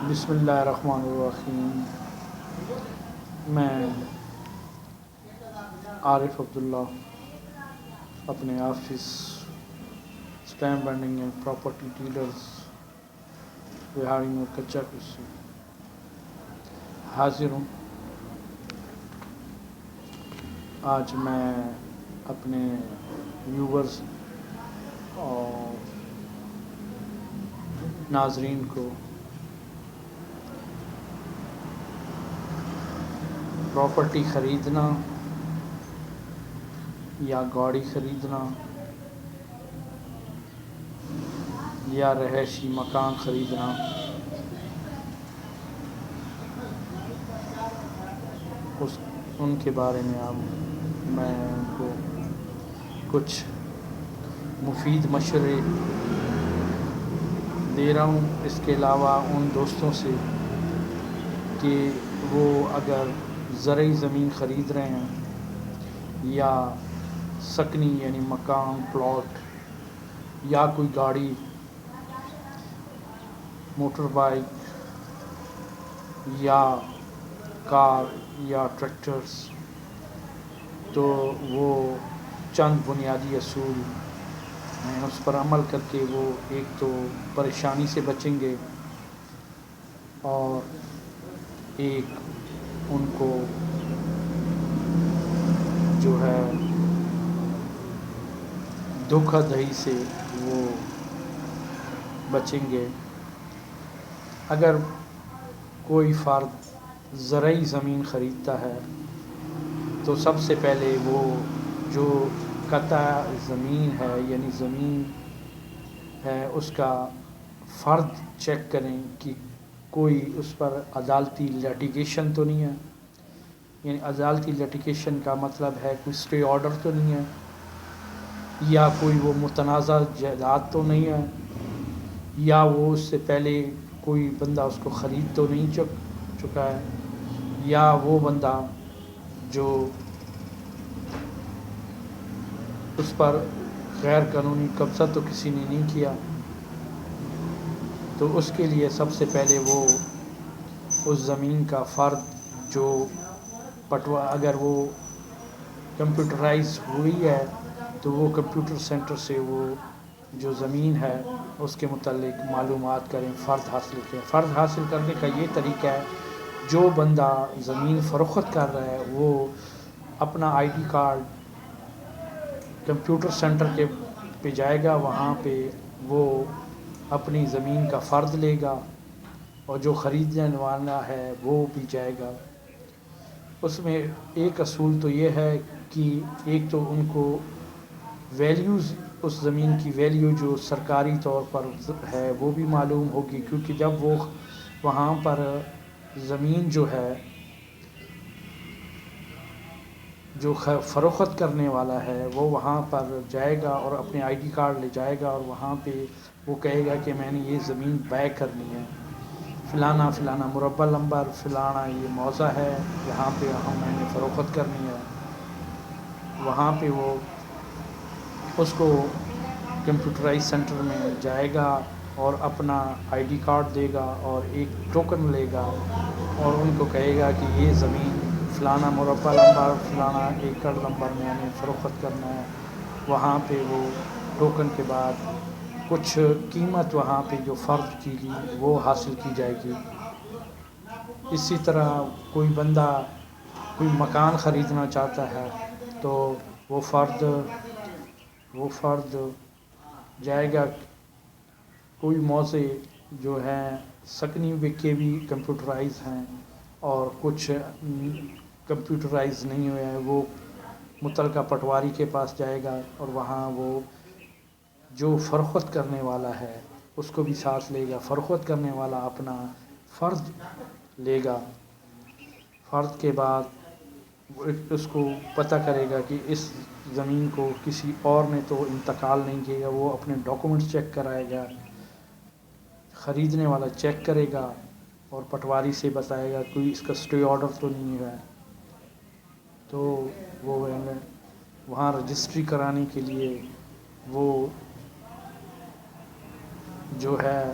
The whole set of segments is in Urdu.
بسم اللہ الرحمن الرحیم۔ میں عارف عبداللہ اپنے office stamp vending and property dealers بہاڑی میں کچا سے حاضر ہوں۔ آج میں اپنے ویورز اور ناظرین کو پراپرٹی خریدنا یا گاڑی خریدنا یا رہائشی مکان خریدنا ان کے بارے میں میں ان کو کچھ مفید مشورے دے رہا ہوں۔ اس کے علاوہ ان دوستوں سے کہ وہ اگر زرعی زمین خرید رہے ہیں یا سکنی یعنی مکان پلاٹ یا کوئی گاڑی موٹر بائک یا کار یا ٹریکٹرز، تو وہ چند بنیادی اصول ہیں، اس پر عمل کر کے وہ ایک تو پریشانی سے بچیں گے اور ایک ان کو جو ہے دھوکہ دہی سے وہ بچیں گے۔ اگر کوئی فرد زرعی زمین خریدتا ہے تو سب سے پہلے وہ جو قطع زمین ہے یعنی زمین ہے اس کا فرد چیک کریں کہ کوئی اس پر عدالتی لیٹیگیشن تو نہیں ہے، یعنی عدالتی لیٹیگیشن کا مطلب ہے کوئی اسٹے آرڈر تو نہیں ہے یا کوئی وہ متنازع جائیداد تو نہیں ہے یا وہ اس سے پہلے کوئی بندہ اس کو خرید تو نہیں چکا ہے یا وہ بندہ جو اس پر غیر قانونی قبضہ تو کسی نے نہیں کیا۔ تو اس کے لیے سب سے پہلے وہ اس زمین کا فرد جو اگر وہ کمپیوٹرائز ہوئی ہے تو وہ کمپیوٹر سینٹر سے وہ جو زمین ہے اس کے متعلق معلومات کریں، فرد حاصل کریں۔ فرد حاصل کرنے کا یہ طریقہ ہے، جو بندہ زمین فروخت کر رہا ہے وہ اپنا I D card computer centre پہ جائے گا، وہاں پہ وہ اپنی زمین کا فرد لے گا اور جو خریدنے والا ہے وہ بھی جائے گا۔ اس میں ایک اصول تو یہ ہے کہ ایک تو ان کو ویلیوز، اس زمین کی ویلیو جو سرکاری طور پر ہے وہ بھی معلوم ہوگی، کیونکہ جب وہ وہاں پر زمین جو ہے جو فروخت کرنے والا ہے وہ وہاں پر جائے گا اور اپنے آئی ڈی کارڈ لے جائے گا اور وہاں پہ وہ کہے گا کہ میں نے یہ زمین بیع کرنی ہے، فلانا فلانا مربع نمبر فلانا یہ موضع ہے، یہاں پہ میں نے فروخت کرنی ہے۔ وہاں پہ وہ اس کو کمپیوٹرائز سینٹر میں جائے گا اور اپنا آئی ڈی کارڈ دے گا اور ایک ٹوکن لے گا اور ان کو کہے گا کہ یہ زمین فلانا مربع نمبر فلانا ایکڑ نمبر میں نے فروخت کرنا ہے۔ وہاں پہ وہ ٹوکن کے بعد کچھ قیمت وہاں پہ جو فرد کی گئی وہ حاصل کی جائے گی۔ اسی طرح کوئی بندہ کوئی مکان خریدنا چاہتا ہے تو وہ فرد جائے گا، کوئی موضع جو ہیں سکنی کے بھی کمپیوٹرائز ہیں اور کچھ کمپیوٹرائز نہیں ہوئے ہیں، وہ متعلقہ پٹواری کے پاس جائے گا اور وہاں وہ جو فروخت کرنے والا ہے اس کو بھی ساتھ لے گا۔ فروخت کرنے والا اپنا فرد لے گا، فرد کے بعد اس کو پتہ کرے گا کہ اس زمین کو کسی اور نے تو انتقال نہیں کیا، وہ اپنے ڈاکومنٹس چیک کرائے گا، خریدنے والا چیک کرے گا اور پٹواری سے بتائے گا کوئی اس کا اسٹے آرڈر تو نہیں ہے، تو وہ وہاں رجسٹری کرانے کے لیے وہ جو ہے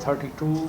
32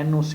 NOC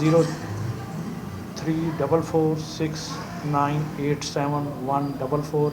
0344698744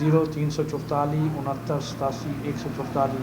0344 69 87 144,